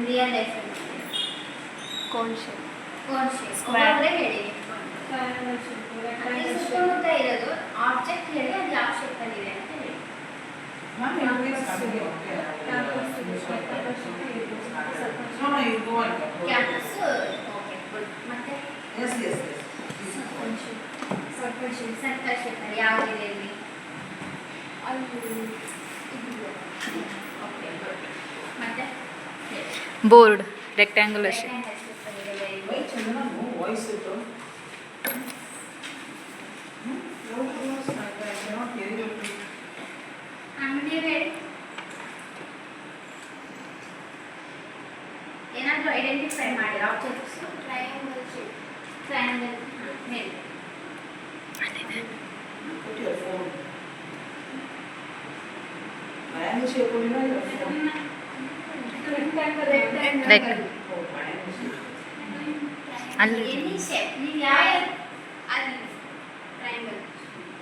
Real life cone shape, ಒಬ್ಬೊಬ್ಬರೇ ಹೇಳಿ. ಅಲ್ಲಿ ಸುತ್ತಮುತ್ತ ಇರೋದು ಆಬ್ಜೆಕ್ಟ್ ಹೇಳಿ ಅದು ಯಾವ ಶೇಪಲ್ಲಿದೆ ಅಂತ ಹೇಳಿ. Campus okay good. ಮತ್ತೆ ಸರ್ಕಲ್ ಶೇಪಲ್ಲಿ ಯಾವುದಿದೆ ಇಲ್ಲಿ? Okay good. ಮತ್ತೆ ಬೋರ್ಡ್ ರೆಕ್ಟ್ಯಾಂಗುಲರ್ ಶೇಪ್, ಏನಾದರೂ ಐಡೆಂಟಿಫೈ ಮಾಡಿ ಆಬ್ಜೆಕ್ಟ್ಸ್. ಟ್ರಯಾಂಗಲ್ ಮೇಲೆ ಅಲ್ಲಿ ಎನಿ ಶೇಪ್ ನೀವು ಯಾವ ಅಲ್ಲಿ ಟ್ರಯಾಂಗಲ್.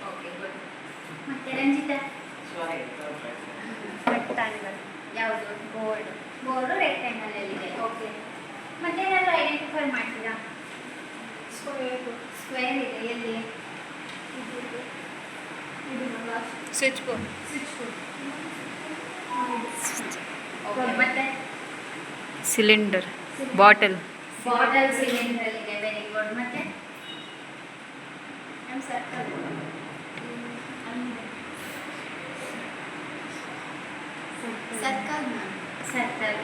Okay good. ಮತ್ತೆ ರಂಜಿತಾ ರೆಕ್ಟ್ಯಾಂಗಲ್, ಯಾವುದು? ಬೋರ್ಡು ರೆಕ್ಟ್ಯಾಂಗಲ್ ಅಲ್ಲಿದೆ. ಓಕೆ. ಮತ್ತೇನಾದರೂ ಐಡೆಂಟಿಫೈ ಮಾಡ್ತೀರಾ? ಸ್ಕ್ವೇರ್ ಇದೆ ಎಲ್ಲಿ? Switch board, okay. ಮತ್ತೆ ಸಿಲಿಂಡರ್, ಬಾಟಲ್, ಸಿಲಿಂಡರ್ ಇದೆ. Very good. ಮತ್ತೆ ಸರ್ಕಲ್ ಸರ್ಕಲ್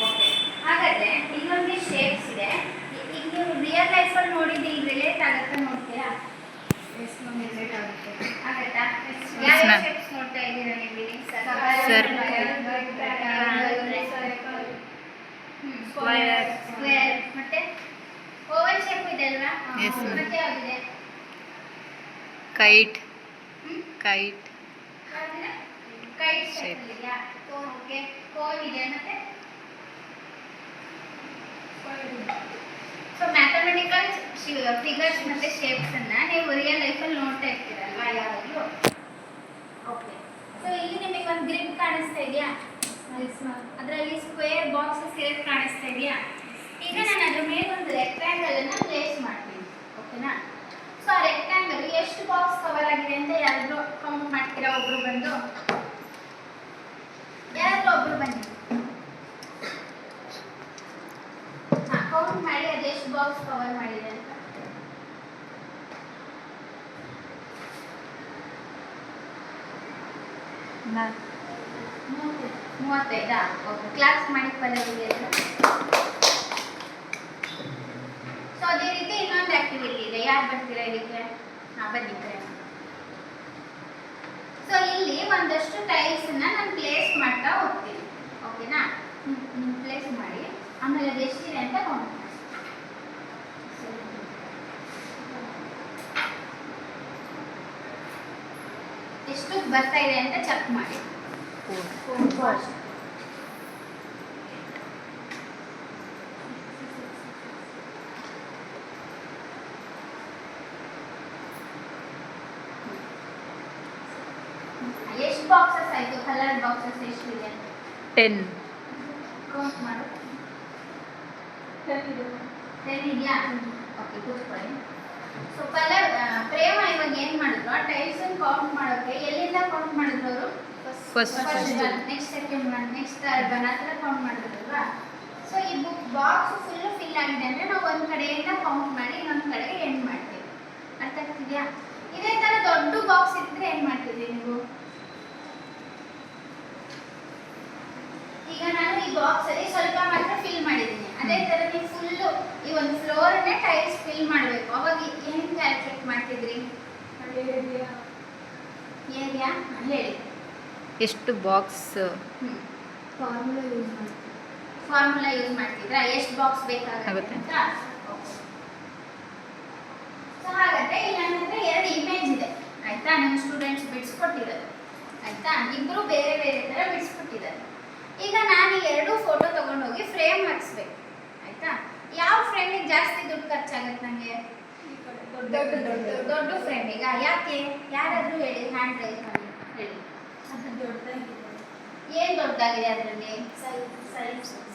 ಓಕೆ. ಹಾಗಾದ್ರೆ ಇಲ್ಲೊಂದು ಶೇಪ್ಸ್ ಇದೆ. ಈಗ ನೀವು ರಿಯಲ್ ಲೈಫಲ್ಲಿ ನೋಡಿದ್ದು ಈಗ ರಿಲೇಟ್ ಆಗುತ್ತಾ ನೋಡ್ತೀರಾ? ರಿಲೇಟ್ ಆಗುತ್ತೆ. ಆಗತ್ತಾ? ಯಾವ ಶೇಪ್ಸ್ ನೋಡ್ತಾ ಇದ್ದೀರಾ ನೀವು? ಸ್ಕ್ವೇರ್ ಮತ್ತೆ ಓವಲ್ ಶೇಪ್ ಇದೆ ಅಲ್ವಾ? ಮತ್ತೆ ಯಾವ್ದಿದೆ? ಕೈಟ್, ಕೈಟ್ ಶೇಪ್ ಇದೆಯಾ? ಓಕೆ. ಕೋನ್ ಇದೆ. ಮತ್ತೆ ಸೊ ಮ್ಯಾಥಮೆಟಿಕಲ್ ಫಿಗರ್ಸ್ ಮತ್ತೆ ಶೇಪ್ಸ್ ಅನ್ನ ನೀವು ರಿಯಲ್ ಲೈಫಲ್ಲಿ ನೋಡ್ತಾ ಇರ್ತೀರಲ್ವಾ ಯಾವಾಗಲೂ? ಓಕೆ. ಸೊ ಇಲ್ಲಿ ನಿಮಗೆ ಒಂದು ಗ್ರಿಡ್ ಕಾಣಿಸ್ತಾ ಇದೆಯಾ? ಅದರಲ್ಲಿ ಸ್ಕ್ವೇರ್ ಬಾಕ್ಸ್ ಸೇರ್ ಕಾಣಿಸ್ತಾ ಇದೆಯಾ? ಈಗ ನಾನು ಅದ್ರ ಮೇಲೆ ಒಂದು ರೆಕ್ಟ್ಯಾಂಗಲ್ ಅನ್ನ ಪ್ಲೇಸ್ ಮಾಡ್ತೀನಿ. ಓಕೆನಾ? ಸೊ ಆ ರೆಕ್ಟ್ಯಾಂಗಲ್ ಎಷ್ಟು ಬಾಕ್ಸ್ ಕವರ್ ಆಗಿದೆ ಅಂತ ಯಾರಾದ್ರೂ ಕೌಂಟ್ ಮಾಡ್ತೀರಾ? ಒಬ್ರು ಬಂದು ಯಾರಾದ್ರೂ ಒಬ್ರು ಬನ್ನಿ. ಕೌಂಟ್ ಮಾಡಿ ಅದೆಷ್ಟು ಬಾಕ್ಸ್ ಕವರ್ ಮಾಡಿದೆ ಅಂತ. ಮ್ಯಾಮ್ 35. ಓಕೆ. ಕ್ಲಾಸ್ ಮಾಡಿ ಪಲ್ಲವಿಗೆ. ಸೊ ಅದೇ ರೀತಿ ಇನ್ನೊಂದು ಆಕ್ಟಿವಿಟಿ ಇದೆ. ಯಾರು ಬರ್ತೀರಾ ಇದಕ್ಕೆ? ಬನ್ನಿ. ಸೊ ಇಲ್ಲಿ ಒಂದಷ್ಟು ಟೈಲ್ಸ್ ನಾನು ಪ್ಲೇಸ್ ಮಾಡ್ತಾ ಹೋಗ್ತೀನಿ. ಓಕೆನಾ? ಪ್ಲೇಸ್ ಮಾಡಿ ಆಮೇಲೆ ಅದು ಎಷ್ಟಿದೆ ಅಂತ ಕೌಂಟ್ ಮಾಡಿ. ಎಷ್ಟು ಬರ್ತಾ ಇದೆ ಅಂತ ಚೆಕ್ ಮಾಡಿ. ಎಷ್ಟು ಬಾಕ್ಸಸ್ ಆಯ್ತು? ಕಲರ್ ಬಾಕ್ಸಸ್ ಎಷ್ಟಿದೆ? 10. ಕೌಂಟ್ ಮಾಡು. 10 ಇದೆಯಾ? ಓಕೆ ಕೂತ್ಕೊಳ್ಳಿ. ಸೊ ಕಲರ್ ಪ್ರೇಮ ಇವಾಗ ಏನು ಮಾಡಿದ್ರು? ಆ ಟೈಲ್ಸ್ ಕೌಂಟ್ ಮಾಡೋಕ್ಕೆ ಎಲ್ಲಿಂದ ಕೌಂಟ್ ಮಾಡಿದ್ರು ಅವರು? First next second one next third one ಆ ಥರ ಕೌಂಟ್ ಮಾಡಿದ್ರಲ್ವಾ? ಸೊ ಈ ಬಾಕ್ಸ್ ಫಿಲ್ ಆಗಿದೆ ಅಂದರೆ ನಾವು ಒಂದು ಕಡೆಯಿಂದ ಕೌಂಟ್ ಮಾಡಿ ಇನ್ನೊಂದು ಕಡೆಗೆ ಎಂಡ್ ಮಾಡ್ತೀವಿ. ಅರ್ಥ ಆಗ್ತಿದೆಯಾ? ಇದೇ ಥರ ದೊಡ್ಡ ಬಾಕ್ಸ್ ಇದ್ದರೆ ಏನು ಮಾಡ್ತಿದ್ರಿ ನೀವು? ಈಗ ನಾನು ಈ ಬಾಕ್ಸ್ ಅಲ್ಲಿ ಸ್ವಲ್ಪ ಮಾತ್ರ ಫಿಲ್ ಮಾಡಿದ್ದೀನಿ. ಅದೇ ತರ ನೀವು ಫುಲ್ಲು ಈ ಒಂದು ಫ್ಲೋರ್ನೇ ಟೈಲ್ಸ್ ಫಿಲ್ ಮಾಡಬೇಕು. ಅವಾಗ ಏನು ಕ್ಯಾಲ್ಕುಲೇಟ್ ಮಾಡ್ತಿದ್ರಿ? ಏರಿಯಾ ಹೇಳಿ. ಎಷ್ಟು ಬಾಕ್ಸ್? Formula use ಮಾಡ್ತಿದ್ರಾ? ಎಷ್ಟು ಬಾಕ್ಸ್ ಬೇಕಾಗುತ್ತೆ ಅಂತ? ಸೊ ಹಾಗಾದ್ರೆ ಇಲ್ಲಿ ನನ್ನ ಹತ್ರ 2 ಇಮೇಜ್ ಇದೆ. ಆಯ್ತಾ? ನಮ್ಮ ಸ್ಟೂಡೆಂಟ್ಸ್ ಬಿಡಿಸ್ಕೊಟ್ಟಿರೋದು. ಆಯ್ತಾ? ಇಬ್ಬರು ಬೇರೆ ಬೇರೆ ಥರ ಬಿಡಿಸ್ಕೊಟ್ಟಿದ್ದಾರೆ. ಈಗ ನಾನು 2 ಫೋಟೋ ತಗೊಂಡೋಗಿ ಫ್ರೇಮ್ ಹಾಕ್ಸ್ಬೇಕು. ಆಯ್ತಾ? ಯಾವ ಫ್ರೇಮಿಗೆ ಜಾಸ್ತಿ ದುಡ್ಡು ಖರ್ಚಾಗುತ್ತೆ ನನಗೆ? ದೊಡ್ಡ ಫ್ರೇಮಿಗ. ಯಾಕೆ? ಯಾರಾದರೂ ಹೇಳಿ, ಹ್ಯಾಂಡ್ ರೈಸ್ ಮಾಡಿ ಹೇಳಿ. ಏನು ದೊಡ್ಡದಾಗಿದೆ ಅದರಲ್ಲಿ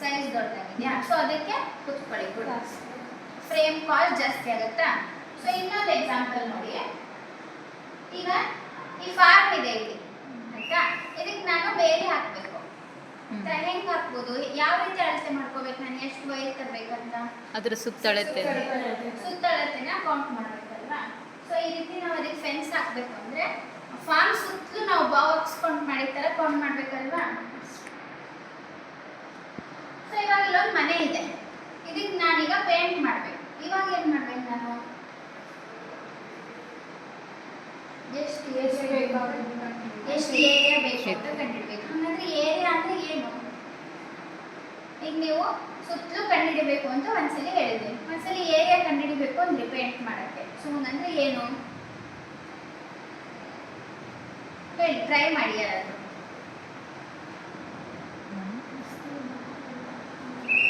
ಸೈಜ್ ದೊಡ್ಡದಾಗಿದೆಯಾ ಸೊ ಅದಕ್ಕೆ ಕುತ್ಕೊಳ್ಳಿ ಫ್ರೇಮ್ ಕಾಸ್ಟ್ ಜಾಸ್ತಿ ಆಗುತ್ತಾ ಸೊ ಇನ್ನೊಂದು ಎಕ್ಸಾಂಪಲ್ ನೋಡಿ ಈಗ ಈ ಫಾರ್ಮ್ ಇದೆ ಇಲ್ಲಿ ಆಯ್ತಾ ಇದಕ್ಕೆ ನಾನು ಬೇರೆ ಹಾಕಬೇಕು ಹೆಂಗೆ ಹಾಕ್ಬೋದು ಯಾವ ರೀತಿ ಅಳತೆ ಮಾಡ್ಕೋಬೇಕು ನಾನು ಎಷ್ಟು ವೈರ್ ತರಬೇಕಂತ ಅದ್ರ ಸುತ್ತಳತೆ ಸುತ್ತಳತೆನ ಕೌಂಟ್ ಮಾಡಬೇಕಲ್ವಾ ಸೊ ಈ ರೀತಿ ನಾವು ಅದಕ್ಕೆ ಫೆನ್ಸ್ ಹಾಕಬೇಕು ಅಂದರೆ ಫಾರ್ಮ್ ಸುತ್ತಲೂ ನಾವು ಬಾಕ್ಸ್ ಕೌಂಟ್ ಮಾಡಿ ಥರ ಕೌಂಟ್ ಮಾಡಬೇಕಲ್ವಾ ಸೊ ಇವಾಗ ಇಲ್ಲೊಂದು ಮನೆ ಇದೆ ಇದಕ್ಕೆ ನಾನೀಗ ಪೇಂಟ್ ಮಾಡಬೇಕು ಇವಾಗ ಏನು ಮಾಡ್ಬೇಕು ನಾನು ಎಷ್ಟು ಏರಿಯಾ ಬೇಕು ಅಂತ ಕಂಡುಹಿಡಬೇಕು ಹಾಗಾದ್ರೆ ಏರಿಯಾ ಅಂದ್ರೆ ಏನು ಈಗ ನೀವು ಸುತ್ತಲೂ ಕಂಡುಹಿಡಬೇಕು ಅಂತ ಒಂದ್ಸಲಿ ಹೇಳಿದೆ ಒಂದ್ಸಲಿ ಏರಿಯಾ ಕಂಡುಹಿಡಬೇಕು ಅಂದ್ರೆ ಪೇಂಟ್ ಮಾಡಕ್ಕೆ ಸೊ ಅಂದ್ರೆ ಏನು ಹೇಳಿ ಟ್ರೈ ಮಾಡಿ ಯಾರಾದ್ರು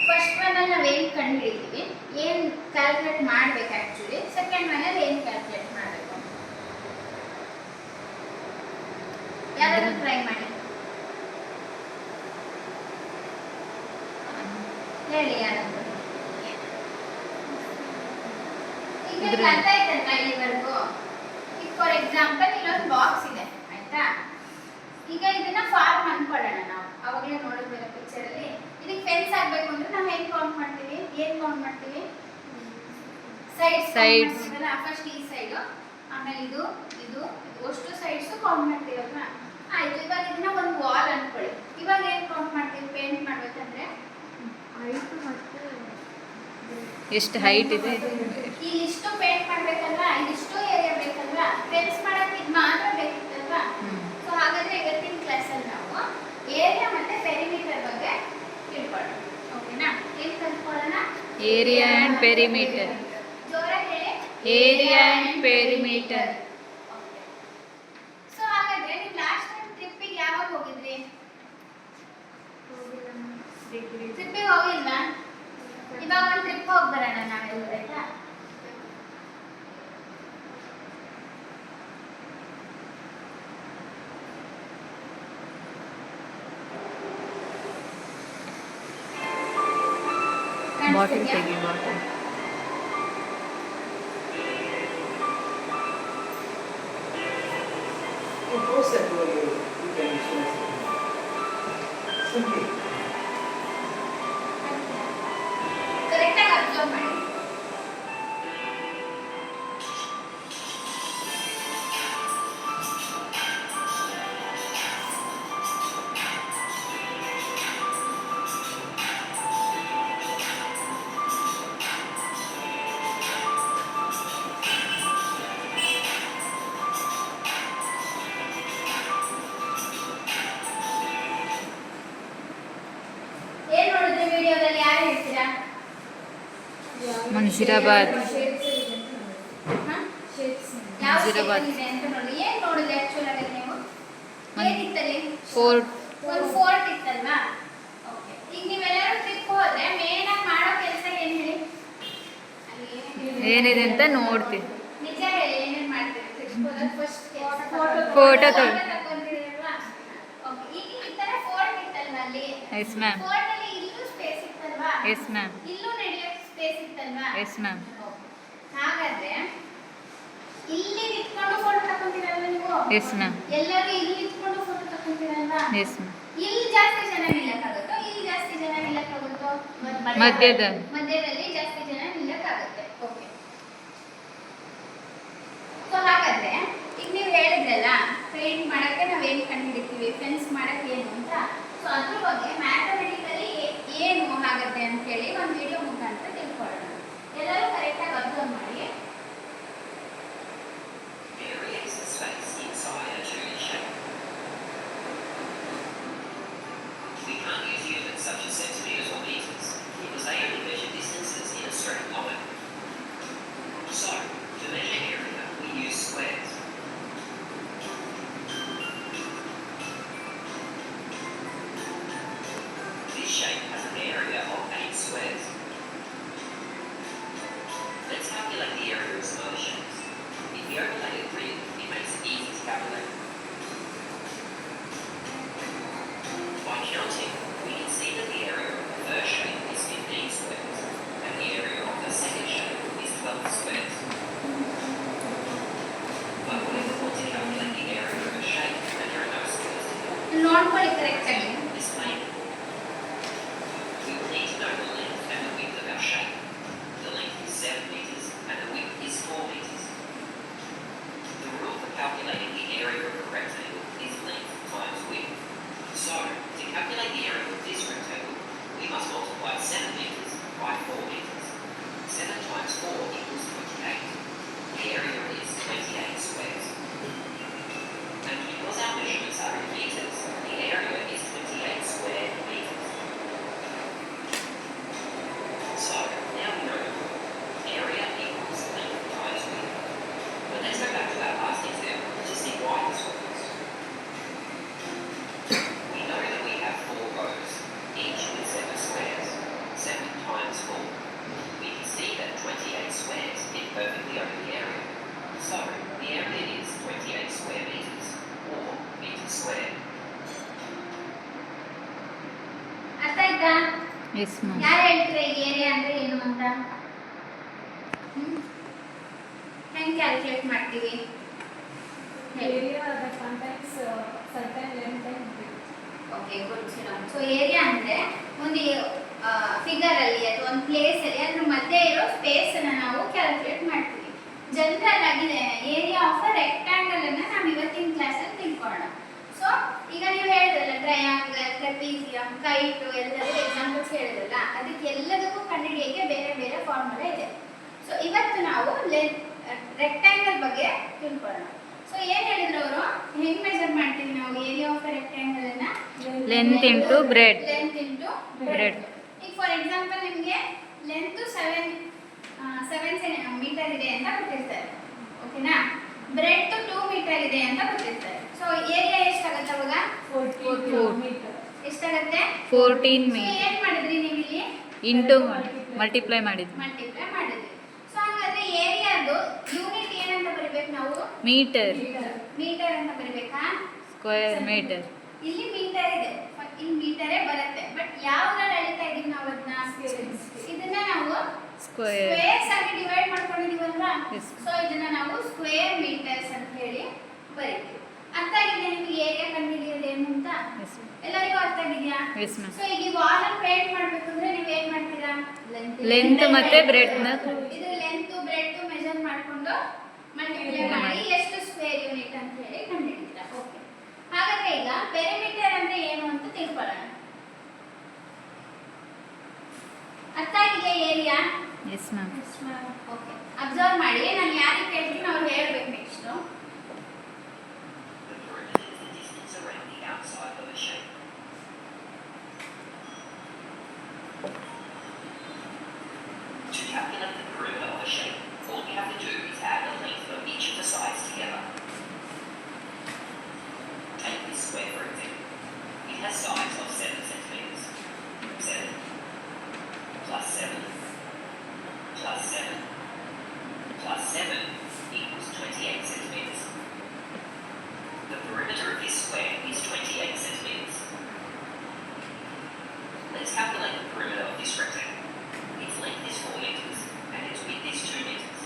ಫಸ್ಟ್ ಒನ್ ಅಲ್ಲಿ ನಾವೇನು ಕಂಡುಹಿಡಿತೀವಿ ಏನು ಕ್ಯಾಲ್ಕುಲೇಟ್ ಮಾಡ್ಬೇಕು ಆಕ್ಚುಲಿ ಸೆಕೆಂಡ್ ಒನ್ ಅಲ್ಲಿ ಏನು ಕ್ಯಾಲ್ಕುಲೇಟ್ ಮಾಡಬೇಕು ಯಾರಾದ್ರೂ ಟ್ರೈ ಮಾಡಿ ಹೇಳಿ ಯಾರಾದ್ರೂ ಈಗ ಅರ್ಥ ಆಯ್ತಲ್ವಾ ಇಲ್ಲಿವರೆಗೂ ಈಗ ಫಾರ್ ಎಕ್ಸಾಂಪಲ್ ಇಲ್ಲೊಂದು ಬಾಕ್ಸ್ ಇದೆ ಆಯ್ತಾ ಈಗ ಇದನ್ನ ಫಾರ್ಮ್ ಅನ್ಕೊಳ್ಳೋಣ ನಾವು ಅವಾಗಲೇ ನೋಡಿದ್ವಿ ಪಿಕ್ಚರ್ ಅಲ್ಲಿ ಇದಕ್ಕೆ ಫೆನ್ಸ್ ಆಗ್ಬೇಕು ಅಂದ್ರೆ ನಾವು ಹೆಂಗ್ ಕೌಂಟ್ ಮಾಡ್ತೀವಿ ಏನ್ ಕೌಂಟ್ ಮಾಡ್ತೀವಿ ಸೈಡ್ಸ್ ಫಸ್ಟ್ ಈ ಸೈಡ್ ಆಮೇಲೆ ಇದು ಇದು ಅಷ್ಟು ಸೈಡ್ಸ್ ಕೌಂಟ್ ಮಾಡ್ತೀವಲ್ವಾ ಆಯ್ತು ಇವಾಗ ಇದನ್ನ ಒಂದು ವಾಲ್ ಅನ್ಕೊಳ್ಳಿ ಇವಾಗ ಏನ್ ಕೌಂಟ್ ಮಾಡ್ತೀವಿ ಪೇಂಟ್ ಮಾಡ್ಬೇಕಂದ್ರೆ ಎಷ್ಟು ಹೈಟ್ ಇದೆ ಇಲ್ಲಿಷ್ಟು ಪೇಂಟ್ ಮಾಡ್ಬೇಕಲ್ವಾ ಇದಿಷ್ಟು ಏರಿಯಾ ಬೇಕಲ್ವಾ ಫೆನ್ಸ್ ಮಾಡಕ್ಕೆ ಇದು ಮಾತ್ರ ಬೇಕಿತ್ತಲ್ವಾ ಸೊ ಹಾಗಾದ್ರೆ ಇವತ್ತಿನ ಕ್ಲಾಸಲ್ಲಿ ನಾವು ಏರಿಯಾ ಮತ್ತೆ ಪೆರಿಮೀಟರ್ ಬಗ್ಗೆ ತಿಳ್ಕೊಳ್ಳೋಣ ಓಕೆನಾ ಏನ್ ಕಲ್ತ್ಕೊಳ್ಳೋಣ ಏರಿಯಾ ಆ್ಯಂಡ್ ಪೆರಿಮೀಟರ್ ಜೋರಾಗಿ ಹೇಳಿ ಏರಿಯಾ ಆ್ಯಂಡ್ ಪೆರಿಮೀಟರ್ ಸೊ ಹಾಗಾದ್ರೆ ನೀವು ಲಾಸ್ಟ್ ಟೈಮ್ ಟ್ರಿಪ್ಪಿಗೆ ಯಾವಾಗ ಹೋಗಿದ್ರಿ ಟ್ರಿಪ್ಪಿಗೆ ಹೋಗಿಲ್ವಾ ಇವಾಗ ಒಂದು ಟ್ರಿಪ್ ಹೋಗಿ ಬರೋಣ ನಾವೆಲ್ಲರೂ ಆಯ್ತಾ ಬಾಟಲ್ ತೆಗಿ ಬಾಟಲ್ ಕರೆಕ್ಟಾಗಿ ಅಬ್ಸರ್ವ್ ಮಾಡಿ ಏನ್ ನೋಡಿದ್ರಿ ವಿಡಿಯೋದಲ್ಲಿ ಯಾರು ಹೇಳ್ತೀರಾ ಮನ್ಸಿರಾಬಾದ್ ಯಾವ ಮನ್ಸಿರಾಬಾದ್. ಇದೆ ಅಂತ ನೋಡಿ ಏನ್ ನೋಡಿದ್ರಿ ಆಕ್ಚುಲ್ ಆಗಿ ನೀವು ಏನಿತ್ತಲ್ಲಿ ಫೋರ್ಟ್ ಒಂದು ಫೋರ್ಟ್ ಇತ್ತಲ್ವಾ ಓಕೆ ಈಗ ನೀವೆಲ್ಲರೂ ಟ್ರಿಪ್ ಹೋದ್ರೆ ಮೇನ್ ಆಗಿ ಮಾಡೋ ಕೆಲಸ ಏನ್ ಹೇಳಿ ಏನಿದೆ ಅಂತ ನೋಡ್ತೀವಿ ನಿಜ ಹೇಳಿ ಏನೇನ್ ಮಾಡ್ತೀರಿ ಟ್ರಿಪ್ ಹೋದಾಗ ಫಸ್ಟ್ ಫೋಟೋ ತಗೊಂಡಿರಲ್ವಾ ಓಕೆ ಈಗ ಈ ತರ ಫೋರ್ಟ್ ಇತ್ತಲ್ವಾ ಅಲ್ಲಿ ಎಸ್ ಮ್ಯಾಮ್ ಫೋರ್ಟ್ ಅಲ್ಲಿ ಇಲ್ಲೂ ಸ್ಪೇಸ್ ಇತ್ತಲ್ವಾ ಎಸ್ ಮ್ಯಾಮ್ ಇಲ್ಲೂ ನಡೆಯೋಕೆ ಸ್ಪೇಸ್ ಇತ್ತಲ್ವಾ ಎಸ್ ಮ್ಯಾಮ್ ಹಾಗಾದ್ರೆ ಇಲ್ಲಿ ನಿಂತ್ಕೊಂಡು ಫೋಟೋ ತಗೊಂತೀರಲ್ವಾ ನೀವು ಎಸ್ ಮ್ಯಾಮ್ ಎಲ್ಲರೂ ಇಲ್ಲಿ ನಿಂತ್ಕೊಂಡು ಫೋಟೋ ತಗೊಂತೀರಲ್ವಾ ಎಸ್ ಮ್ಯಾಮ್ ಇಲ್ಲಿ ಜಾಸ್ತಿ ಜನ ನಿಲ್ಲಕ್ಕಾಗುತ್ತೋ ಇಲ್ಲಿ ಜಾಸ್ತಿ ಜನ ನಿಲ್ಲಕ್ಕಾಗುತ್ತೋ ಮಧ್ಯದಲ್ಲಿ ಜಾಸ್ತಿ ಜನ ನಿಲ್ಲಕ್ಕಾಗುತ್ತೆ ಓಕೆ ಸೊ ಹಾಗಾದ್ರೆ ಈಗ ನೀವು ಹೇಳಿದ್ರಲ್ಲ ಪೇಂಟ್ ಮಾಡಕ್ಕೆ ನಾವೇನು ಕಂಡುಹಿಡಿತೀವಿ ಫೆನ್ಸ್ ಮಾಡಕ್ಕೆ ಏನು ಅಂತ ಸೊ ಅದ್ರ ಬಗ್ಗೆ ಮ್ಯಾಥಮೆಟಿಕಲಿ ಏನು ಆಗುತ್ತೆ ಅಂತ ಹೇಳಿ ಒಂದು ವಿಡಿಯೋ ಮುಖಾಂತರ ತಿಳ್ಕೊಳ್ಳೋಣ ಎಲ್ಲರೂ ಕರೆಕ್ಟಾಗಿ ಅಬ್ಸರ್ವ್ ಮಾಡಿ Area is the space inside a 2D shape. We can't use units such as centimetres or metres because they only measure distances in a straight line. So, to measure area, we use squares. This shape has an area of 8 squares. Let's calculate the area of some other shapes. If we overlay a grid, it makes it easy to calculate. By ಬರ್ಕೊಳ್ಳಿ ಕರೆಕ್ಟಾಗಿ. This plane. We will need to know the length and the width of our shape. The length is 7 meters and the width is 4 meters. The rule for calculating the area of a rectangle is length times width. So, to calculate the area of this rectangle, we must multiply 7 meters by 4 meters. 7 times 4 equals 28. The area is 28 squares. And because our measurements are in meters, the area is 28 square meters. So, now we know area equals length times width. But let's go back to our last example to see why this works. We know that we have 4 rows, each with 7 squares. 7 times 4. We can see that 28 squares fit perfectly over the area. So, the area is 28 square meters, or meters squared. ಅರ್ಥ ಆಯ್ತಾ? Yes ma'am. ಯಾರು ಹೇಳ್ತೀರಾ ಈ area ಅಂದ್ರೆ ಏನು ಅಂತ? ಹೆಂಗೆ calculate ಮಾಡ್ತೀವಿ ಹೇಳಿ. Area that contains certain length and width. Okay good Shriram. So area ಅಂದ್ರೆ ಒಂದು ಫಿಗರ್ ಅಲ್ಲಿ ಅಥವಾ ಒಂದು ಪ್ಲೇಸ್ ಅಲ್ಲಿ ಅದ್ರ ಮಧ್ಯೆ ಇರೋ ಸ್ಪೇಸ್ ಅನ್ನ ನಾವು ಕ್ಯಾಲ್ಕುಲೇಟ್ ಮಾಡ್ತೀವಿ. ಜನರಲ್ ಆಗಿ ಏರಿಯಾ ಆಫ್ ಅ ರೆಕ್ಟಾಂಗಲ್ ಅನ್ನ ನಾವು ಇವತ್ತಿನ ಕ್ಲಾಸ್ ಅಲ್ಲಿ ತಿಳ್ಕೊಳ್ಳೋಣ. ಸೊ ಈಗ ನೀವು ಹೇಳಿದ್ರಲ್ಲ ಟ್ರಯಾಂಗಲ್, ಟ್ರೆಪೀಸಿಯಂ, ಕೈಟ್ ಎಲ್ಲದೂ ಎಕ್ಸಾಂಪಲ್ಸ್ ಹೇಳಿದ್ರಲ್ಲ, ಅದಕ್ಕೆ ಎಲ್ಲದಕ್ಕೂ ಕಂಡುಹಿಡಿಯಕ್ಕೆ ಬೇರೆ ಬೇರೆ ಫಾರ್ಮುಲಾ ಇದೆ. ಸೊ ಇವತ್ತು ನಾವು ರೆಕ್ಟಾಂಗಲ್ ಬಗ್ಗೆ ತಿಳ್ಕೊಳ್ಳೋಣ. ಸೊ ಏನ್ ಹೇಳಿದ್ರು ಅವರು, ಹೆಂಗ್ ಮೆಜರ್ ಮಾಡ್ತೀವಿ ನಾವು ಏರಿಯಾ ಆಫ್ ರೆಕ್ಟಾಂಗಲ್ ಅನ್ನ? Length into bread. Length into bread. ಈಗ ಫಾರ್ ಎಕ್ಸಾಂಪಲ್ ನಿಮಗೆ ಲೆಂತ್ 7 ಮೀಟರ್ ಇದೆ ಅಂತ ಕೊಟ್ಟಿರ್ತಾರೆ, ಓಕೆನಾ? ಬ್ರೆಡ್ 2 ಮೀಟರ್ ಇದೆ ಅಂತ ಕೊಟ್ಟಿರ್ತಾರೆ. ಸೊ ಏರಿಯಾ ಎಷ್ಟಾಗುತ್ತೆ ಅವಾಗ? 14 meter. ಎಷ್ಟಾಗುತ್ತೆ? 14 So ಮೀಟರ್ ಏನ್ ಮಾಡಿದ್ರಿ ನೀವು ಇಲ್ಲಿ? ಇಂಟು ಮಲ್ಟಿಪ್ಲೈ ಮಾಡಿದ್ವಿ. ಮಲ್ಟಿಪ್ಲೈ ಮಾಡಿದ್ರಿ. ಸೊ ಹಾಗಾದ್ರೆ ಏರಿಯಾದು ಯೂನಿಟ್ ಏನಂತ ಬರಿಬೇಕು ನಾವು? ಮೀಟರ್. ಮೀಟರ್ ಅಂತ ಬರಿಬೇಕಾ? Square metre. ಇಲ್ಲಿ ಮೀಟರ್ ಇದೆ, ಇಲ್ಲಿ ಮೀಟರೇ ಬರುತ್ತೆ. ಬಟ್ ಯಾವ್ದ್ರಲ್ಲಿ ಅಳಿತಾ ಇದೀವಿ ನಾವು ಅದನ್ನ? ಇದನ್ನ ನಾವು ಸ್ಕ್ವೇರ್. ಸ್ಕ್ವೇರ್ಸ್ ಆಗಿ ಡಿವೈಡ್ ಮಾಡ್ಕೊಂಡಿದೀವಲ್ವಾ? Yes. ಸೊ ಇದನ್ನ ನಾವು ಸ್ಕ್ವೇರ್ ಮೀಟರ್ಸ್ ಅಂತ ಹೇಳಿ ಬರೀತೀವಿ. ಅರ್ಥ ಆಗಿದೆ ನಿಮಗೆ ಏರಿಯಾ ಕಂಡುಹಿಡಿಯೋದು ಏನು ಅಂತ? ಎಸ್ ಎಲ್ಲರಿಗೂ ಅರ್ಥ ಆಗಿದೆಯಾ? Yes ma'am. ಸೊ ಈಗ ಈ ವಾಲ್ ಅನ್ನು ಪೇಂಟ್ ಮಾಡ್ಬೇಕು ಅಂದ್ರೆ ನೀವು ಏನ್ ಮಾಡ್ತೀರಾ? ಲೆಂತ್ ಮತ್ತೆ ಬ್ರೆಡ್ ನ ಇದು ಲೆಂತ್ ಬ್ರೆಡ್ ಮೆಜರ್ ಮಾಡ್ಕೊಂಡು ಮಲ್ಟಿಪ್ಲೈ ಮಾಡಿ ಎಷ್ಟು ಸ್ಕ್ವೇರ್ ಯೂನಿಟ್ ಅಂತ ಹೇಳಿ ಕಂಡುಹಿಡಿತೀರಾ. ಓಕೆ, ಹಾಗಾದ್ರೆ ಈಗ ಪೆರಿಮೀಟರ್ ಅಂದ್ರೆ ಏನು ಅಂತ ತಿಳ್ಕೊಳ್ಳೋಣ. ಅರ್ಥ ಆಗಿದೆಯಾ area? Yes ma'am. Okay, observe ಮಾಡಿ. ನಾನು ಯಾರಿಗೆ ಕೇಳ್ತೀನಿ ಅವ್ರು ಹೇಳ್ಬೇಕು next. The perimeter is the distance around the outside of a shape. To calculate the perimeter of a shape, all we have to do is add the length of each of the sides together. Take this square for example. It has sides of 7 centimeters. 7 plus 7 plus 7 plus 7 equals 28 centimeters. The perimeter of this square is 28 centimeters. Let's calculate the perimeter of this rectangle. Its length is 4 meters and its width is 2 meters.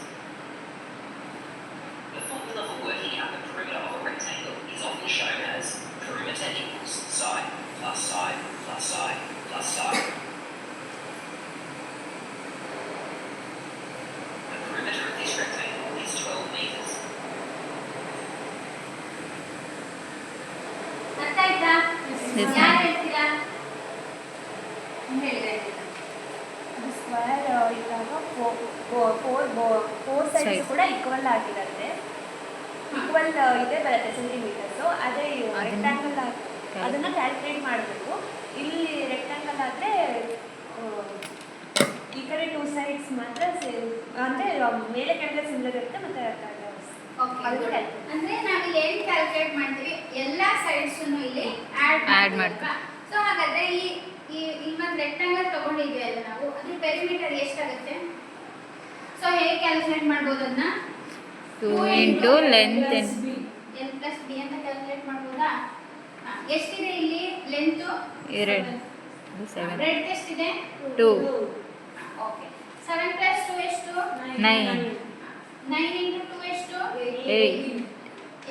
The formula for working out the perimeter of a rectangle is often shown as perimeter equals side plus side plus side plus side. The perimeter of this rectangle is 12 meters. ಅರ್ಥ ಆಯ್ತಾ? Yes, ಯಾರು ma'am. ಹೇಳ್ತೀರಾ? ಹೇಳಿದ್ರೆ ಅದು square ಇದ್ದಾಗ four sides Side. ಕೂಡ equal ಆಗಿರುತ್ತೆ. Equal ಇದೇ ಬರುತ್ತೆ ಸೆಂಟಿಮೀಟರ್ಸು. ಅದೇ ರೆಕ್ಟ್ಯಾಂಗಲ್ ಅದನ್ನು ಕ್ಯಾಲ್ಕುಲೇಟ್ ಮಾಡಬೇಕು. ಇಲ್ಲಿ ರೆಕ್ಟ್ಯಾಂಗಲ್ ಆದರೆ ಈ ಕಡೆ 2 ಸೈಡ್ಸ್ ಮಾತ್ರ ಅಂದರೆ ಮೇಲೆ ಕೆಳಗೆ ಸಿಮಿಲರ್ ಇರುತ್ತೆ ಮತ್ತು ಓಕೆ, ಅದು good. calculate. ಅಂದ್ರೆ ನಾವು ಇಲ್ಲಿ ಏನು ಕ್ಯಾಲ್ಕುಲೇಟ್ ಮಾಡ್ತೀವಿ, ಎಲ್ಲಾ ಸೈಡ್ಸ್ ಇಲ್ಲಿ ಆಡ್ Add ಮಾಡ್ತೀವಿ. ಸೊ ಹಾಗಾದ್ರೆ ಈ ಇನ್ನೊಂದು ರೆಕ್ಟಾಂಗಲ್ ತಗೊಂಡಿದ್ವಿ ನಾವು, ಅದ್ರ ಪೆರಿಮೀಟರ್ ಎಷ್ಟಾಗುತ್ತೆ? ಸೊ ಹೇಗೆ ಕ್ಯಾಲ್ಕುಲೇಟ್ ಮಾಡ್ಬೋದು ಅದನ್ನ? 2 into length n plus B ಅಂತ ಕ್ಯಾಲ್ಕುಲೇಟ್ ಮಾಡ್ಬೋದಾ? ಎಷ್ಟಿದೆ ಇಲ್ಲಿ ಲೆಂತ್? 2 7 ಬ್ರೆಡ್ ಎಷ್ಟಿದೆ? 2 ಓಕೆ, 7 ಪ್ಲಸ್ 2 ಎಷ್ಟು? 9 9 ಇಂಟು 2 ಎಷ್ಟು? 8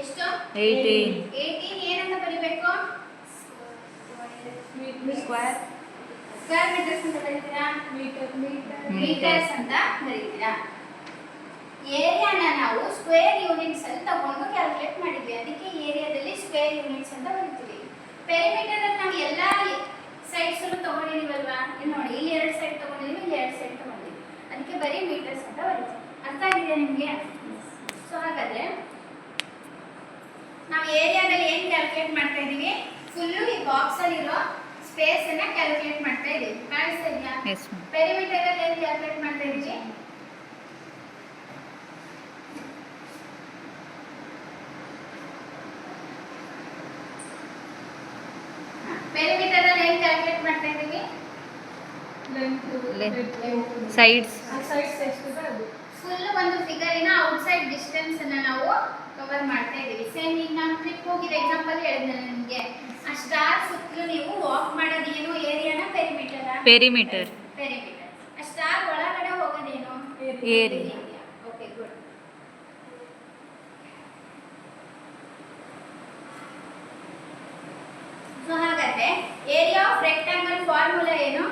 ಎಷ್ಟು? 18 18 ಏನಂತ ಬರಿಬೇಕು? ಸ್ಕ್ವೇರ್ ಸ್ಕ್ವೇರ್ ಮೀಟರ್ಸ್ ಅಂತ ಬರೀತೀರಾ? ಮೀಟರ್ಸ್ ಅಂತ ಬರೀತೀರಾ? ಏರಿಯಾನ ನಾವು ಸ್ಕ್ವೇರ್ ಯೂನಿಟ್ಸ್ ಅಲ್ಲಿ ತಗೊಂಡು ಕ್ಯಾಲ್ಕುಲೇಟ್ ಮಾಡಿದ್ವಿ, ಅದಕ್ಕೆ ಏರಿಯಾದಲ್ಲಿ ಸ್ಕ್ವೇರ್ ಯೂನಿಟ್ಸ್ ಅಂತ ಬರೀತೀವಿ. ಪೆರಿಮೀಟರ್ ಅಲ್ಲಿ ನಾವು ಎಲ್ಲ ಸೈಡ್ಸ್ ಅನ್ನು ತಗೊಂಡಿದೀವಲ್ವಾ? ಇಲ್ಲಿ ನೋಡಿ, ಇಲ್ಲಿ 2 ಸೈಡ್ ತಗೊಂಡಿದೀವಿ, ಇಲ್ಲಿ 2 ಸೈಡ್ ತಗೊಂಡಿದೀವಿ, ಅದಕ್ಕೆ ಬರೀ ಮೀಟರ್ಸ್ ಅಂತ ಬರೀತೀವಿ. ಅರ್ಥ ಆಗಿದೆಯಾ ನಿಮಗೆ? ಸೊ ಹಾಗಾದ್ರೆ ನಾವು ಏರಿಯಾದಲ್ಲಿ ಏನು ಕ್ಯಾಲ್ಕುಲೇಟ್ ಮಾಡ್ತಾ ಇದೀವಿ? ಫುಲ್ಲು ಈ ಬಾಕ್ಸ್ ಅಲ್ಲಿ ಇರೋ ಸ್ಪೇಸ್ ಅನ್ನ ಕ್ಯಾಲ್ಕುಲೇಟ್ ಮಾಡ್ತಾ ಇದೀವಿ. ಕಾಣಿಸ್ತಾ ಇದೆಯಾ? Yes ma'am. ಪೆರಿಮೀಟರ್ ಅಲ್ಲಿ ಏನು ಕ್ಯಾಲ್ಕುಲೇಟ್ ಮಾಡ್ತಾ ಇದೀವಿ? ಪೆರಿಮೀಟರ್ ಅಲ್ಲಿ ಏನು ಕ್ಯಾಲ್ಕುಲೇಟ್ ಮಾಡ್ತಾ ಇದೀವಿ? ಸೈಡ್ಸ್ ಫುಲ್ ಒಂದು ಫಿಗರಿನ ಔಟ್ಸೈಡ್ ಡಿಸ್ಟೆನ್ಸ್ ಅನ್ನ ನಾವು ಕವರ್ ಮಾಡ್ತಾ ಇದೀವಿ. ಸೇಮ್ ಈಗ ನಾನು ಟ್ರಿಪ್ ಹೋಗಿದ ಎಕ್ಸಾಂಪಲ್ ಹೇಳಿದ್ನಲ್ಲ ನಿಮಗೆ, ಆ ಸ್ಟಾರ್ ಸುತ್ತಲೂ ನೀವು ವಾಕ್ ಮಾಡೋದೇನು? ಏರಿಯಾನ ಪೆರಿಮೀಟರ್? ಪೆರಿಮೀಟರ್. ಪೆರಿಮೀಟರ್. ಆ ಸ್ಟಾರ್ ಒಳಗಡೆ ಹೋಗೋದೇನು? ಏರಿಯಾ. Okay, good. ಸೊ ಹಾಗಾದ್ರೆ ಏರಿಯಾ ಆಫ್ ರೆಕ್ಟಾಂಗಲ್ ಫಾರ್ಮುಲಾ ಏನು?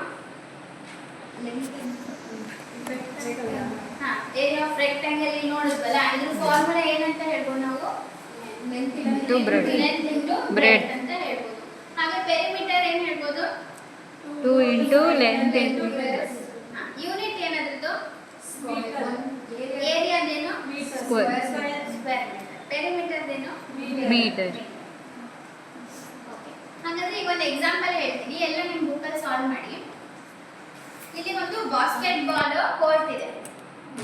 ಹಾ, ಏರಿಯಾ ಆಫ್ ರೆಕ್ಟಾಂಗಲ್ ಇಲ್ಲಿ ನೋಡಿದ್ವಲ್ಲ, ಇದ್ರ ಫಾರ್ಮುಲಾ ಏನಂತ ಹೇಳ್ಬೋದು ನಾವು? Into breadth. Length into Breadth. Breadth ಅಂತ ಹೇಳ್ಬೋದು. ಹಾಗೆ ಪೆರಿಮೀಟರ್ ಏನು ಹೇಳ್ಬೋದು? 2 ಇಂಟು ಲೆಂತ್ ಇಂಟು ಯೂನಿಟ್ ಏನದ್ರದ್ದು? ಏರಿಯಾದೇನು? ಸ್ಕ್ವೇರ್. ಸ್ಕ್ವೇರ್. ಪೆರಿಮೀಟರ್ದೇನು? ಮೀಟರ್. ಹಾಗಾದ್ರೆ ಈಗ ಒಂದು ಎಕ್ಸಾಂಪಲ್ ಹೇಳ್ತೀನಿ, ಎಲ್ಲ ನಿಮ್ಮ ಬುಕ್ಕಲ್ಲಿ ಸಾಲ್ವ್ ಮಾಡಿ. ಇಲ್ಲಿ ಒಂದು ಬಾಸ್ಕೆಟ್ ಬಾಲ್ ಕೋರ್ಟ್ ಇದೆ.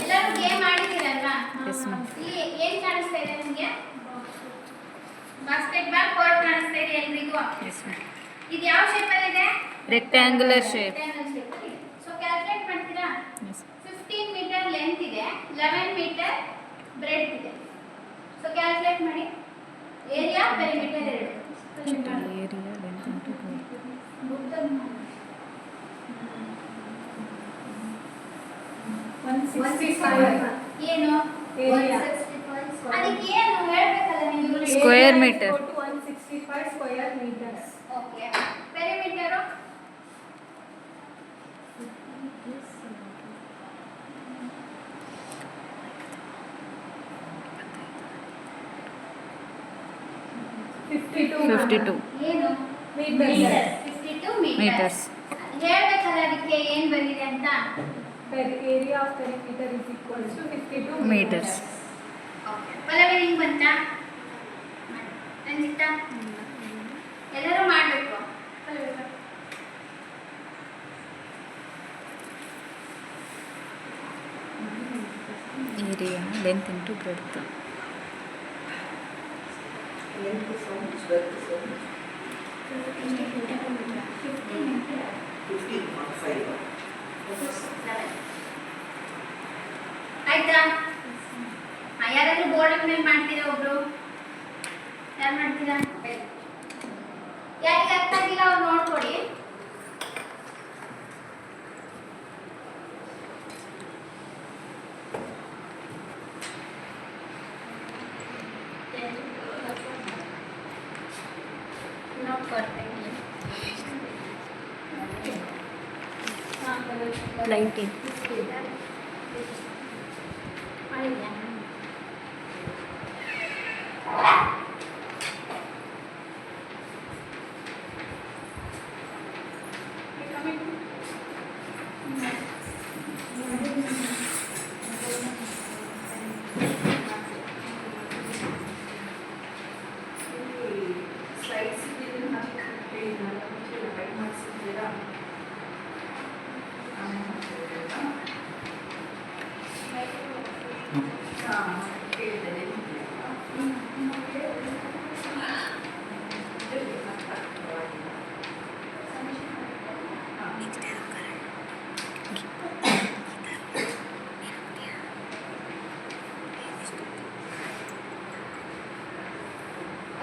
ಎಲ್ಲರೂ ಗೇಮ್ ಆಡಿದ್ದೀರಲ್ವಾ? Yes ma'am. ಇಲ್ಲಿ ಏನ್ ಕಾಣಿಸ್ತಾ ಇದೆ ನಿಮಗೆ? ಬಾಸ್ಕೆಟ್ ಬಾಲ್ ಕೋರ್ಟ್ ಕಾಣಿಸ್ತಾ ಇದೆ ಎಲ್ರಿಗೂ? Yes ma'am. ಇದು ಯಾವ ಶೇಪ್ ಅಲ್ಲಿ ಇದೆ? Rectangular shape. ಸೊ ಕ್ಯಾಲ್ಕುಲೇಟ್ ಮಾಡ್ತೀರಾ? ಎಸ್. 15 ಮೀಟರ್ ಲೆಂತ್ ಇದೆ, 11 ಮೀಟರ್ ಬ್ರೆಡ್ತ್ ಇದೆ. ಸೊ ಕ್ಯಾಲ್ಕುಲೇಟ್ ಮಾಡಿ. ಏರಿಯಾ ಪೆರಿಮೀಟರ್ ಎರಡು. ಏರಿಯಾ ಲೆಂತ್ ಇಂಟು ಏನು? ಅದಕ್ಕೆ ಏನು ಹೇಳ್ಬೇಕಲ್ಲ ನೀವು? Square metre. 165 square metres. Okay. Perimeter? Fifty two ಏನು? 52 ಮೀಟರ್ಸ್. ಹೇಳ್ಬೇಕಲ್ಲ ಅದಕ್ಕೆ ಏನು ಬಂದಿದೆ ಅಂತ? Area of perimeter is equal to 52 metres. Okay. Pallavi ನಿಂಗೆ ಬಂತಾ? ರಂಜಿತಾ? ಎಲ್ಲರೂ ಮಾಡಬೇಕು. ಪಲ್ಲವಿ ಬಾ. Area length into breadth. ಆಯ್ತಾ? ಯಾರಾದ್ರೂ ಬೋರ್ಡ್ ಮೇಲೆ ಮಾಡ್ತೀರಾ? ಒಬ್ರು ಯಾರು ಮಾಡ್ತೀರಾ? ಯಾರಿಗೆ ಅರ್ಥ ಆಗಿಲ್ಲ ಅವ್ರು ನೋಡ್ಕೊಡಿ. ನೋಡ್ಕೊಡ್ತೀನಿ. 19. ಮಾಡಿದ್ಯಾ?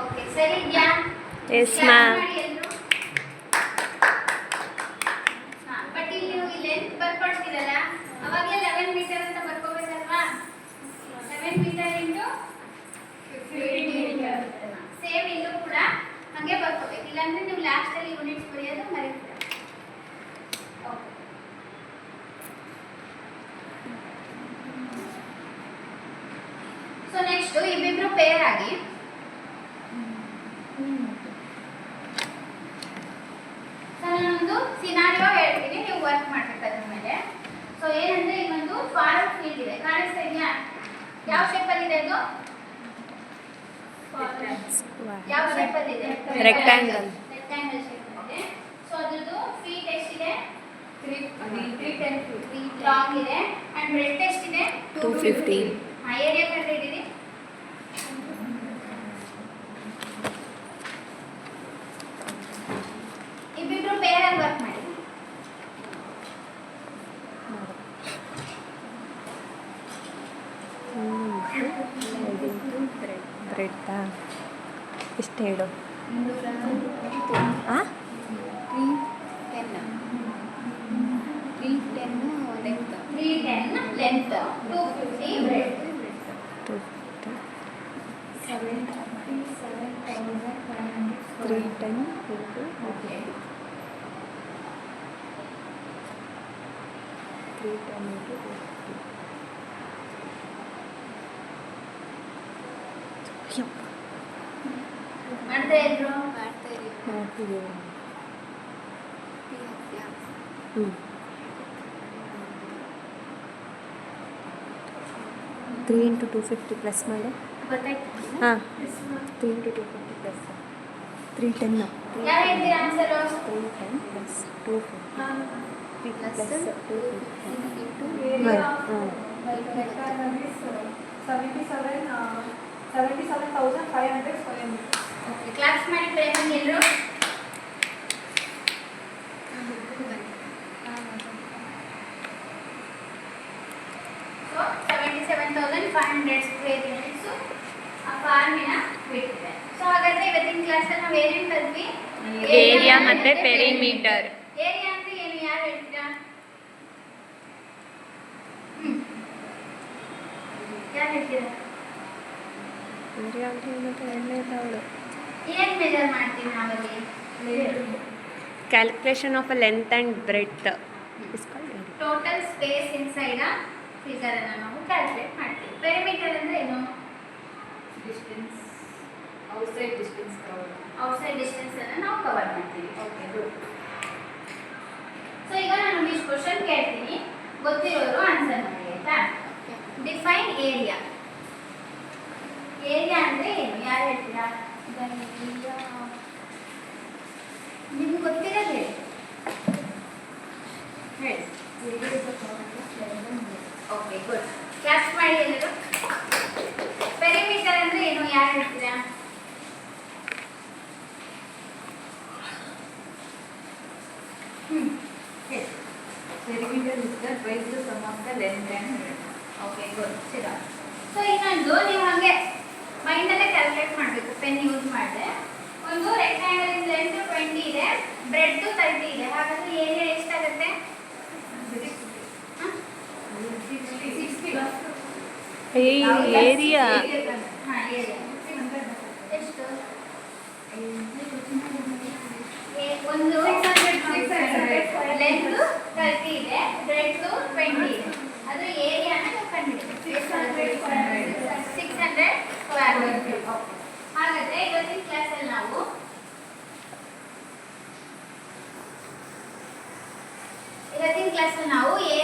ಓಕೆ, ಸರಿ ಇದೆಯಾ? Yes, class ma'am. ಮಾಡಿ ಎಲ್ರು. ಬಟ್ ಇಲ್ಲಿ ನೀವು ಈ ಲೆಂತ್ ಬರ್ಕೊಡ್ತೀರಲ್ಲ, ಅವಾಗಲೇ 11 ಮೀಟರ್ ಅಂತ ಬರ್ಕೋಬೇಕಲ್ವಾ? 11 ಮೀಟರ್ ಇಂಟು 50 ಮೀಟರ್. ಸೇಮ್ ಇಲ್ಲೂ ಕೂಡ ಹಾಗೆ ಬರ್ಕೋಬೇಕು, ಇಲ್ಲಾಂದ್ರೆ ನೀವು ಲಾಸ್ಟಲ್ಲಿ ಅಲ್ಲಿ ಯೂನಿಟ್ಸ್ ಬರೆಯೋದು ಮರೀತೀರ. ಓಕೆ. ಸೊ ನೆಕ್ಸ್ಟ್ ಇಬ್ಬಿಬ್ರು ಪೇರ್ ಆಗಿ ಸೊ ನಾನೊಂದು ಸಿನಾರಿಯೋ ಹೇಳ್ತೀನಿ, ನೀವು ವರ್ಕ್ ಮಾಡ್ಬೇಕು ಅದ್ರ ಮೇಲೆ. ಸೊ ಏನಂದ್ರೆ ಇನ್ನೊಂದು ಫಾರ್ಮ್ ಫೀಲ್ಡ್ ಇದೆ, ಕಾಣಿಸ್ತಾ ಇದೆಯಾ? ಯಾವ ಶೇಪಲ್ಲಿ ಇದೆ ಅದು? ಯಾವ ಶೇಪಲ್ಲಿ ಇದೆ? Rectangle. ರೆಕ್ಟಾಂಗಲ್ ಶೇಪ್ ಇದೆ. ಸೊ ಅದ್ರದ್ದು ಫೀಟ್ ಎಷ್ಟಿದೆ? 310 ಫೀಟ್ ಲಾಂಗ್ ಇದೆ ಅಂಡ್ ಬ್ರೆಡ್ತ್ ಎಷ್ಟಿದೆ? 250. ಏರಿಯಾ ಕಂಡುಹಿಡಿಯಿರಿ. ಇಬ್ಬಿಬ್ರು ಪೇರ್ ಆಗಿ ವರ್ಕ್ ಮಾಡಿ. ಬ್ರೆಡ್ಡಾ ಎಷ್ಟು ಹೇಳು? ಹಾಂ 310 ಲೆಂತ್, 250 ಬ್ರೆಡ್ತ್. 310 ಓಕೆ. 310 ಮಾಡ್ತಾ ಇದ್ರು. ಮಾಡ್ತಿದ್ದೀವಿ. ಹ್ಞೂ 3 into 250 ಪ್ಲಸ್ ಮಾಡಿ. ಗೊತ್ತಾಯ್ತು? ಹಾಂ 3 into 250 ಪ್ಲಸ್ 310. ಯಾರು ಹೇಳ್ತೀರಾ ಆನ್ಸರ್? 310 plus 250 plus 250. Area ಹಾಂ rectangle is 77,500 square meter. Okay, class ಮಾಡಿ ಪ್ರೇಮನ್ ಎಲ್ಲರೂ. ಸೊ 77,500 ಸ್ಕ್ವೇರ್ ಯೂನಿಟ್ಸ್ ಆ ಫಾರ್ಮಿನ ಬಿಟ್ಟಿದೆ. ಸೊ ಹಾಗಾದ್ರೆ ಇವತ್ತಿನ ಕ್ಲಾಸಲ್ಲಿ ನಾವು ಏನೇನು ಕಲ್ತ್ವಿ? ಏರಿಯಾ ಮತ್ತು ಪೆರಿಮೀಟರ್. ಏರಿಯಾ ಅಂದ್ರೆ ಏನು, ಯಾರು ಹೇಳ್ತೀರಾ? ಯಾರು ಹೇಳ್ತೀರಾ? ಏರಿಯಾ ಅಂತ ಏನಂತ ಹೇಳಲಿಲ್ಲ ಅವಳು. ಏನ್ ಮೆಜರ್ ಮಾಡ್ತೀವಿ ನಾವಲ್ಲಿ? Calculation of a length and breadth ಇಸ್ಕೊಂಡು ಟೋಟಲ್ ಸ್ಪೇಸ್ ಇನ್ಸೈಡ್ ಆ ಫಿಗರ್ ಅನ್ನು ನಾವು ಕ್ಯಾಲ್ಕುಲೇಟ್ ಮಾಡ್ತೀವಿ. ಪೆರಿಮೀಟರ್ ಅಂದ್ರೆ ಏನು? Distance outside distance cover. Outside distance ಅನ್ನು ನಾವು ಕವರ್ ಮಾಡ್ತೀವಿ. Okay, good. ಸೊ ಈಗ ನಾನು ಇಷ್ಟು ಕ್ವಶನ್ ಕೇಳ್ತೀನಿ, ಗೊತ್ತಿರೋರು ಆನ್ಸರ್ ಮಾಡಿ ಆಯ್ತಾ? Define area. ಏರಿಯಾ ಅಂದ್ರೆ ಏನು, ಯಾರು ಹೇಳ್ತೀರಾ? ನಿಮ್ಗೆ ಗೊತ್ತಿರೋದು ಹೇಳಿ. ಹೇಳಿ. Okay, good. ಕ್ಲಾಸ್ ಮಾಡಿ ಎಲ್ಲರೂ. ಪೆರಿಮೀಟರ್ ಅಂದ್ರೆ ಏನು, ಯಾರು ಹೇಳ್ತೀರಾ? ಹೇಳಿ. Perimeter is the twice the sum of the length and breadth. Okay, good. Sira. So ಇನ್ನೊಂದು ನೀವು ಹಾಗೆ ಮೈಂಡಲ್ಲೇ ಕ್ಯಾಲ್ಕುಲೇಟ್ ಮಾಡಬೇಕು, ಪೆನ್ ಯೂಸ್ ಮಾಡಿದೆ. ಒಂದು ರೆಕ್ಟಾಂಗಲ್ ಲೆಂತ್ 20 ಇದೆ, ಬ್ರೆಡ್ 30 ಇದೆ. ಹಾಗಾದ್ರೆ ಏರಿಯಾ ಎಷ್ಟಾಗುತ್ತೆ? 60. ಏರಿಯಾ ಹಾಂ, ಏರಿಯಾ ಎಷ್ಟು? ಒಂದು 600 ಲೆಂತ್ 30 ಇದೆ, ಬ್ರೆಡ್ 20 ಇದೆ. ಅದು ಏರಿಯಾನ ಕಂಡುಹಿಡಿಬೇಕು. 600 ಸ್ಕ್ವೇರ್ ಮೀಟರ್. ಹಾಗಾದ್ರೆ ಇವತ್ತಿನ ಕ್ಲಾಸಲ್ಲಿ ನಾವು ಏರಿಯಾ